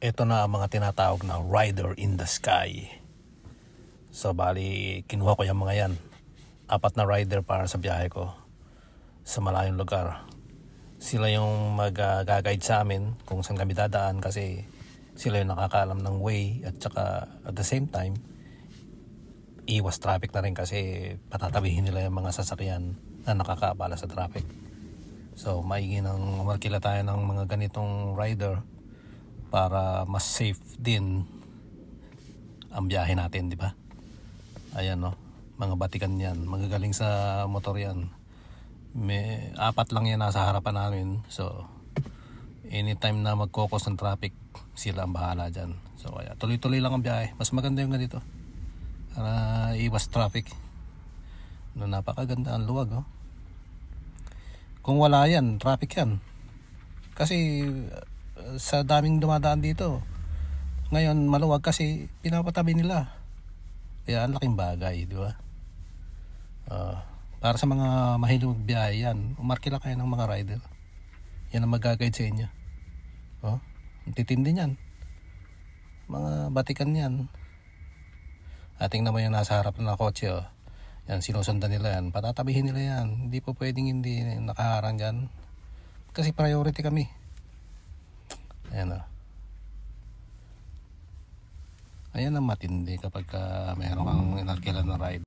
Ito na ang mga tinatawag na rider in the sky. So bali, kinuha ko yung mga yan. 4 na rider para sa biyahe ko sa malayong lugar. Sila yung mag-guide sa amin kung saan kami dadaan kasi sila yung nakakaalam ng way at saka at the same time iwas traffic na rin kasi patatabihin nila yung mga sasakyan na nakakaabala sa traffic. So maigi nang markila tayo ng mga ganitong rider para mas safe din ang biyahe natin, di ba? Ayan, no, mga batikan yan, magagaling sa motor yan. May 4 lang yan nasa harapan namin. So anytime na magkokos ng traffic, sila ang bahala dyan. So kaya tuloy-tuloy lang ang biyahe. Mas maganda yung ganito para iwas traffic. No, napakaganda ang luwag, oh. Kung wala yan, traffic yan. Kasi sa daming dumadaan dito ngayon maluwag kasi pinapatabi nila. Kaya ang laking bagay, di ba? Para sa mga mahilig magbiyahe yan, umarkila kayo ng mga rider. Yan ang mag-guide sa inyo. Oh, titindi yan. Mga batikan yan. Tingnan mo yung nasa harap na kotse, oh. Yan, sinusundan nila yan. Patatabihin nila yan. Hindi po pwedeng hindi nakaharang dyan. Kasi priority kami. Ayan, oh. Ayan ang matindi kapag mayroon kang inarkilan na ride.